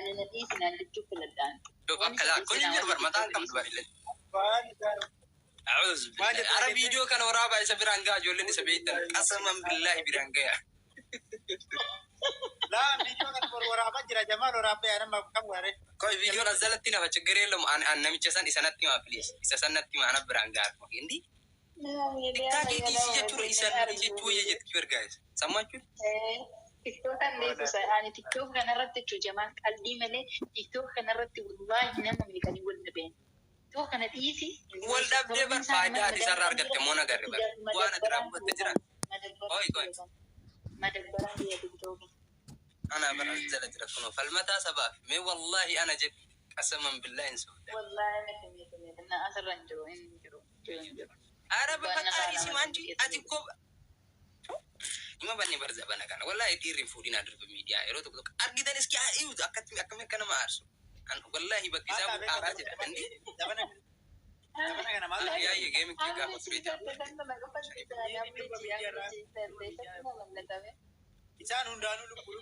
أنا نتيسنا اللي تشوف الدان. شوف أكلا كل يوم برمتان كم دبائل. أعوذ بالله. عرب فيديو كان ورابع يسافر عنقا جولين يسبيتن قسما بالله برانقا. لا فيديو كان ورابع جرا جمال ورابع أنا ما بكم وري. كوي فيديو نزلت تنا بتشجري لهم أنا نمشيسان إسانتي ما بليس إسانتي ما أنا برانقا مكيندي. تاكي كيسي جتور إسان جتور يجت كبر guys. سمعت؟ TikTok kan itu saya, TikTok kan narati cuci jaman kali mele TikTok kan narati wallahi nama mereka ni world ben. TikTok kan easy. World up dia berfaedah di sarar kat kemana gar ber. Wana terabut terang. Oi koi. Madad barang dia TikTok. أنا بنزل أتركونه فالمتى سبب ما والله أنا جد قسما بالله إنسان. والله أنا كمية أنا أسرع نجرو إنجرو. أنا بفكر اسم عندي أتكوب. ما بني برزة بنا كنا والله يدير فودين أدرب الميديا إيرو تقول أرجع نسكي أيوة أكمل كنا ما أرسل أنا والله بكذا بكارات جدا عندي يا يجيم كذا مسويته إنسان هندانو لكلو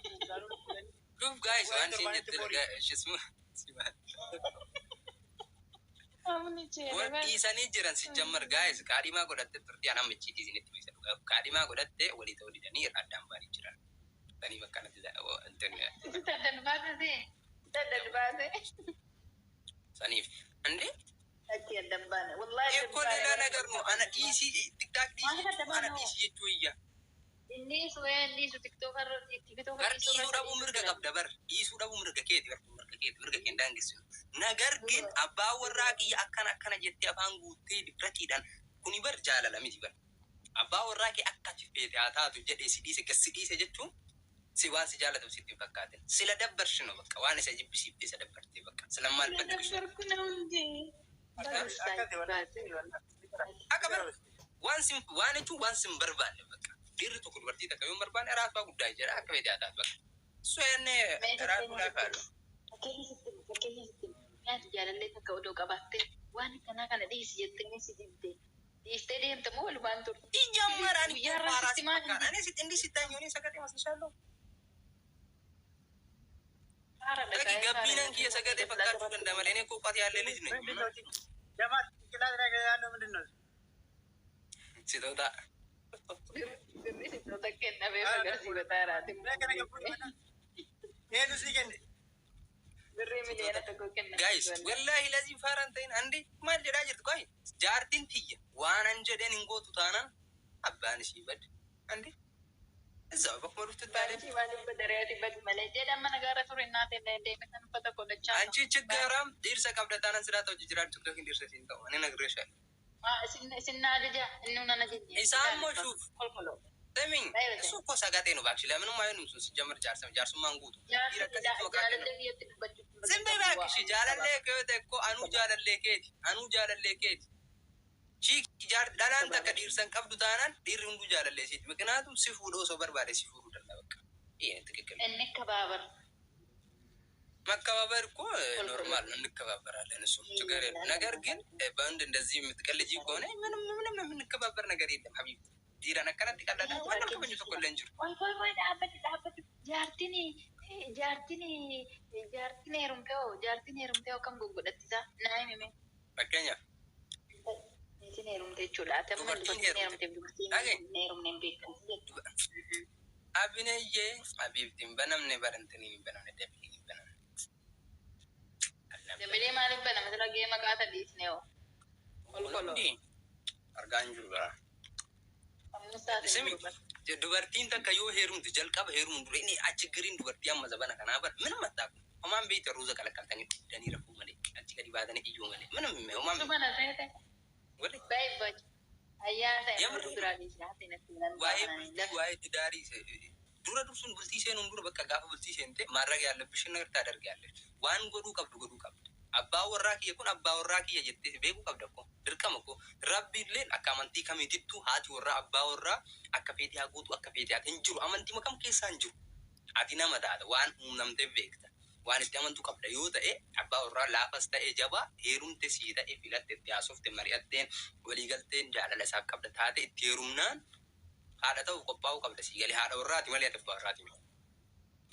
شوف guys وان سين تلقى شو اسمه Isani jiran si jammer guys, kadima godate terti anam menciti sini tu bisa juga. Kadima godate wali tahu di dani radam bari jiran. Tani makan tidak internet. Tidak ada. Sanif, ande? Aki ada bana. Wallahi. Kau lena nagar mo, anak isi tiktok di, anak isi itu iya. Ini su TikTok harus TikTok. Isu dah umur gak dabar, isu dah umur gak kedi, umur gak kendang gitu. Nagar gen abawar raki akan jadi abang guti di perhatian kuni berjalan lah mitiban. Abawar raki akan cepet atau tu jadi sidi saja tu. Siwan sejalan tu sidi bakatin. Sila dabar seno bak. Kawan saya jadi bisa dabar tu bak. Selama lepas tu. Akabar. One itu berban bak. Diri tu kul berarti tak kau berban erat bak udah aja. Akabar dia atas bak. Soalnya erat udah kalau. Nanti jalan leka kau doa batte. Wani kana di sijetnya si dibde. Di stadium temu lu bantu. Ijam marani para simakan. Ane sit indi sitanyo ni sagate mas shalom. Lagi gabinan kia sagate pakar sudah damar ini ko pati alle ni jine. Jamat kita lagi anu mendino. Situ tak. Situ tak kena beberapa si betara. Mereka nak punya. Ini sih kan. Guys, wallahi lazim farantain andi mal dirajir koi jartin tiya wanan jeden ingo tutana abban sibad andi izza bakmaru tutale wani badariyati bad malaje dan managara turina tende mekan pata ko dacha anchi chigaram dirsa kabdatanan sira to jirat tukka kin dirsa sinta ani nagresha sinna aja innuna najini isamo shuf kolkolo Teming, itu kok sagate no bakshi lemon mayo num sus jamar jar mangu tu. Sembe bakshi jalan leke te ko anu jalan leke. Chi jar dalan tak dir san kabdu tanan dir undu jalan lesi. Maknatu sifudo so barbare sifudo dalla bak. Iya tekkel. Ennek kababar. Makababar ko normal ennek kababar ala nesu. Chugare nagar ግን በአንድ እንደዚህ የምትቀልጂ ከሆነ ምንም የምንከባበር ነገር የለም ሀቢብ Jira nak kanan tikar dada, mana kau punya sekolah lanjut? Woi, dapat. Jartini rumteo kam gugu datisa. Nah, meme. Makanya. Ini rumteo cula, tapi rumteo rumteo Abine ye, abib timbanam ne baranteni banam ne debili banam. Debili malam banam, masalah game agak tadi sneo. Kalau arganjul lah. Semi, dubartiin takka yoo heerumtu jalqaba heerumun dura inni achi giriin dubartii amma zabana kanaa bar minum mattaaku homaan beeyta ruuza kalakkaltanii danii rafuu malee achi gadi baatanii iyyuu malee minum homaan beeyta. Wali. Baay'ee baay'ee. Ayyaa waa'ee tidaarii dura dursun bultii seenuun dura bakka gaafa bultii seente maarraga yaallabishin nagar taadargaalle waan godhuu qabdu. Abbaa warraa kiyya kun abbaa warraa kiyya jettee beekuu qabda ko dirqama ko rabbiilleen akka amantii kamiitittuu haati warraa abbaa warraa akka feetii haa guutuu akka feetii haa hin jiru amantii makam keessaa hin jiru ati nama taata waan uumamtee beekta waan itti amantuu qabda yoo ta'e abbaa warraa laafas ta'e jabaa heerumte sii ta'e filatte itti haasofte mari'atteen waliigalteen jaalala isaaf qabda taate itti heerumnaan haadha ta'uu qophaa'uu qabda sii galee haadha warraati malee abbaa warraati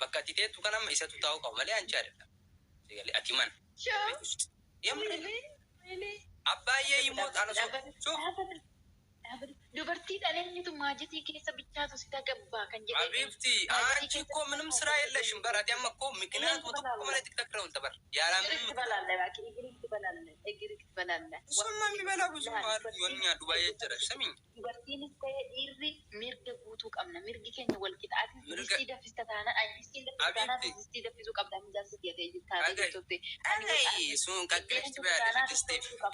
bakka ati teettu kanamma isatu taa'uu qaba malee anchi adda ሲገለ አቲማን Sure. የምር Really? አባዬ ይሞት አነሱ ሱፍ Dubartiidhaan eenyutu maajitii keessa bichaatu si gabaa kan jedhee. አቢብቲ አንቺ እኮ ምንም ስራ የለሽም። በራት ያመኮ ምክንያት ወጥቶ ማለት ተከረው ተበር ያላ ምንም እሱማ የሚበላ ብዙ ማር የኛ ዱባይ ጀረሽ ሰሚኝ dubartiinis ta'e dhiirri mirga guutuu qabna. Mirgi keenya wal qixaati. Distii daffista taana distii daffista taana distii daffisuu qabda. Mijaansa jedhee taatee jirtutti. አይ ሱን ቀቀሽት በያለ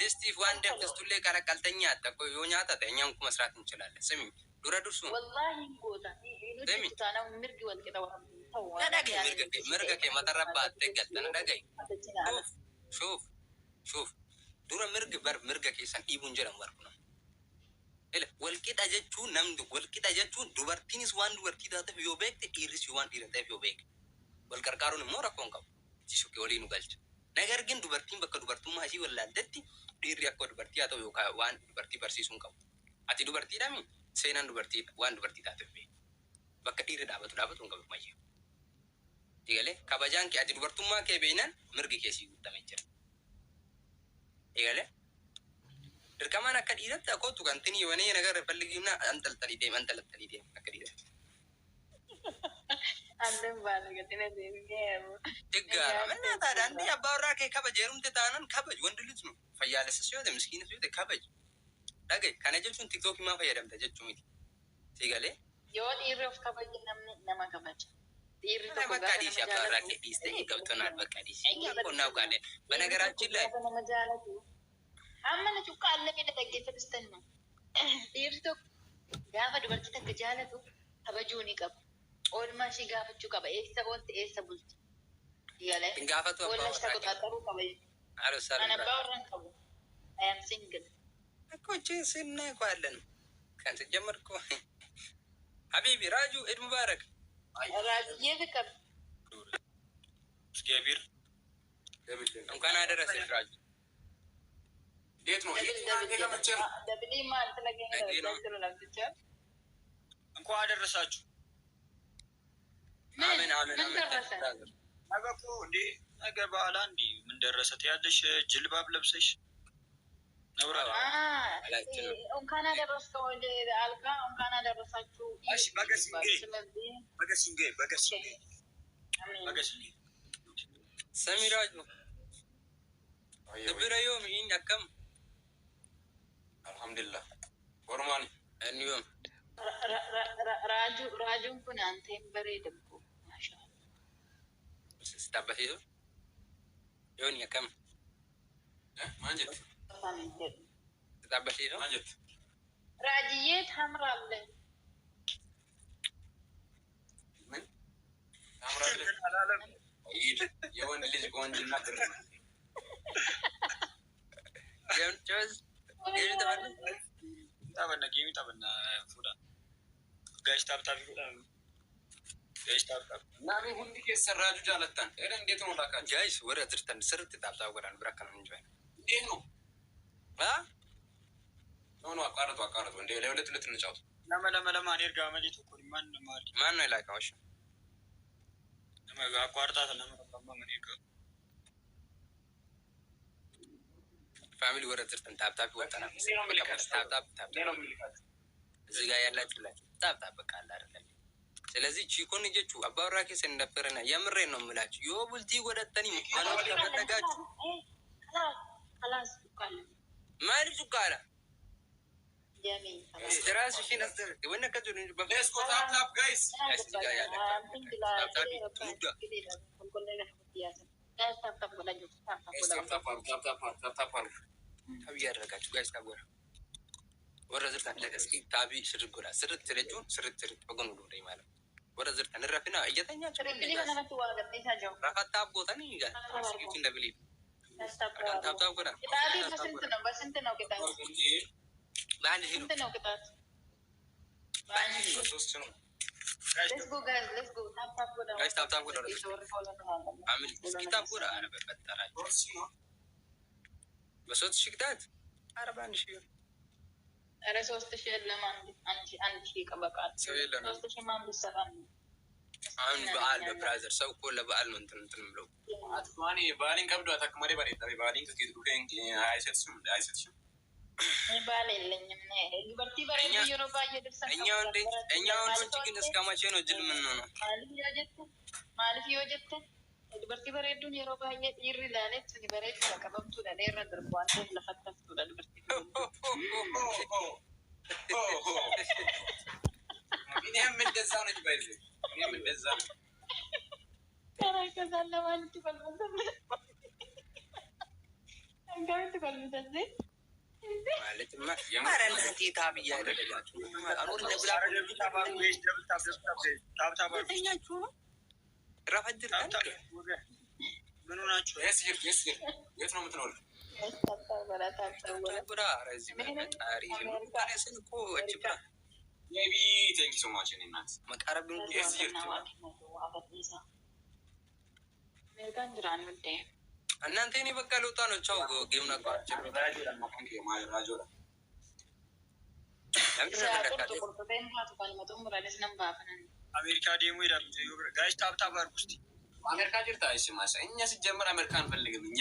ዲስቲፍ ዋን ደፍስቱሌ ቀረቀልተኛ አጠቆ ዮኛታ ተኛም ኩ መስራት እንችላለን። ስሚኝ ዱረ ዱርሱ ወላሂ ጎታ ይሄ ታና mirgi wal qixaati. ነዳገ ምርገ ከመተረባ አትገልተነ ነዳገ ሹፍ ዱረ ምርግ በር ምርገ ከሰን ዲቡን ጀረም ወርኩ ነው ele walqixa jechuun namni walqixa jechuun dubartiinis waan dubartii taateef yoo beekte dhiirris waan dhiira ta'eef yoo beeke wal qarqaaruun immoo rakkoon qabu jisuuqee walii nu galcha nagar ግን dubartiin bakka dubartummaa ishii wallaaltetti dhiirri akka dubartii haa ta'u yookaan waan dubartii barsiisuun qabu ati dubartiidhami seenaan dubartii waan dubartii taateef beeke bakka dhiirri dhaabatu hin qabu mayyee egalee kabajaan kee ati dubartummaa kee beeknaan mirgi keessii guutamee jira egalee dirqamaan akka dhiiratti akkootu kan tini yoonee nagar falligimna antaltalii deem akka dhiiratti. Anden baalagatine deemee. Egaa manna taadhaan ni abbaa warraa kee kabajeerumte taanan kabaj wanti litu fayyaalessas yoo ta'e miskiinas yoo ta'e kabaj. Dhagaye kana jechuun tiktookii maa fayyadamta jechuu miti. Siigalee. Yoo dhiirri of kabaje namni nama kabaja. Dhiirri tokko bakka dhiisii abbaa warraa kee dhiistee qabxoonaan bakka dhiisii. Qonnaa ugaadhe banagaraachii laay. Nama jaalatu. Amma na cuqqaa allamee dhaggeeffatistan nu. Dhiirri tokko gaafa dubartii takka jaalatu kabajuu ni qaba. Oolmaa ishee gaafachuu qaba. Eessa oolte eessa bulti. Galee. Gaafatu abbaa warraa qaba. Qoxaaxaruu qaba. Ana abbaa warraa hin qabu. I am single. Kochi sinna ko allan. Kan se jamar ko. Habibi Raju Eid Mubarak. Raju yevi qaba. Gebir. እንኳን አደረሰሽ ራጁ። እንዴት ነው? ደብሊ ማለት ለገና እንኳን አደረሳችሁ። አሜን አሜን አሜን። ነገ እኮ እንዴ ነገ በኋላ እንዲ ምን ደረሰ ትያለሽ? ጅልባብ ለብሰሽ ነውራ እንኳን አደረሰው አልጋ እንኳን አደረሳችሁ። እሺ በገስንጌ ሰሚራጁ دبر يوم إن كم الحمد لله ورمان اليوم راجو كنا أنتين بريد بكو ما شاء الله استبحثوا يوم يا كم ما جت استبحثوا ما جت راجيات حمراء لين من حمراء لين يوم اللي يكون جنة Yang terus, ini tabanna gemi tabanna fuda. Guys tap fuda. Guys tap. Nami hundi ke serraju jalatan. Eren dia tu mulakan. Guys, wara cerita seret tap guran berakan menjual. Dia no. Ha? No akarat. Dia lewat tulis jauh. Lama anir gamali tu kuriman mari. Mana ilai kau sih? Nama akuarta nama anir gam. ፋሚሊ ወረድርተን ታብታብ ወጣና ታብታብ እዚህ ጋር ያላችሁ ታብታብ በቃ አለ አይደለም። ስለዚህ ቺኮን ጀቹ አባወራ ከሰ እንደፈረና የምሬን ነው የምላችሁ። ዮ ቡልቲ ወደተኒ ማነው ተፈተጋችሁ خلاص قال ማሪ ሱቃላ جميل ራስ ሺ ነበር ወነ ከጁን በፌስ ኮ ታብታብ ጋይስ እዚህ ጋር ያላችሁ ታብታብ ሙዳ ታብታብ ያደረጋችሁ ጋይስ ታጎራ ወረ ዝርታ ለቀስኪ ታቢ ስርጎራ ስርት ትረጁን ስርት በጎን ወደ ማለት ወረ ዝርታ ነረፍና እየተኛችሁ ረፈታ ቦታኒ ጋር እስኪ እንደብሊ ታብታብ ጎራ ታቢ በስንት ነው ቅጣት ባንድ ሄሎ ስንት ነው ቅጣት ባንድ ሶስት ነው let's go guys tap go አምን እስኪ ታብ ጎራ አረ በፈጠራችሁ በሶስት ሽግታት 41,000 አረ 3,000 ለማን አንድ ሺህ ቀበቃት 3,000 ማን ቢሰራ አሁን በዓል በብራዘር ሰው እኮ ለበዓል ነው እንትን ብለው አትማኒ ባሊን ከብዶ አታክማሪ ባሪ ባሊን ከኪት ዱከን አይሰጥሽም ባል የለኝም። ሊበርቲ በሬዱ የሮባ እየደርሰን እኛ ወንዶች ግን እስከ መቼ ነው ጅል የምንሆነው? ማለፍ የወጀተ ሊበርቲ በሬዱን የሮባ ይር ላለች በሬዱ ተቀበምቱ ለሌረ ድርቧን ለፈተፍቱ ለሊበርቲ እኔም እንደዛ ነች ባይዘ እኔም እንደዛ ነው ከራከዛለ ማለት ይፈልጉ አንጋት ይፈልጉ ማለትማ የማራናቲ ታብያ ያደረጋችሁ አሁን ለብላችሁ ረፈድር ምን ሆናችሁ? የት ነው የምትኖሩት? ብራ ረዚ መጣሪ ስን እኮ እጅብራ ቢ ቴንኪ ሶማች ናት መቃረብን እናንተ እኔ በቃ ለውጣ ነው። ቻው ጌም ነቋቸው አሜሪካ ዴሞ ሄዳሉ ጋሽ ታብታብ አድርጉ እስኪ አሜሪካ ጅርታ አይስማሳ እኛ ሲጀምር አሜሪካ አንፈልግም። እኛ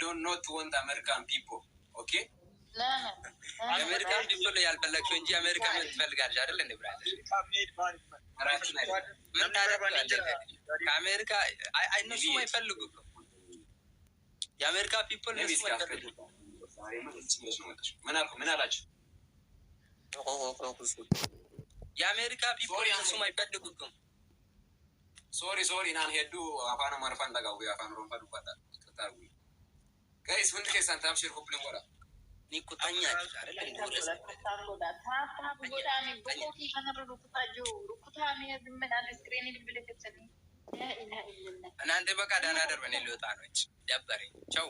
ዶንት ኖት ወንት አሜሪካን ፒፕል ኦኬ። አሜሪካን ፒፕል ያልፈለግሽው እንጂ አሜሪካ ምን ትፈልጋለሽ አይደል? እንደ ብራዘር ምን ታደርጋለህ? ከአሜሪካ እነሱም አይፈልጉም። የአሜሪካ ፒፕል ምን አላችሁ? የአሜሪካ ፒፕል እነሱም አይፈልጉም። ሶሪ ናን ሄዱ አፋን ማርፋን ተጋው አፋን ሮንፋ ዱባታ ተታው ጋይስ ወንድ ከሳን ታምሽር ኮፕሊን ወራ ኒኩታኛ አይደል? እንግዲህ እናንተ በቃ ደህና ደርበኔ ሊወጣ ነው። ደበረኝ። ቻው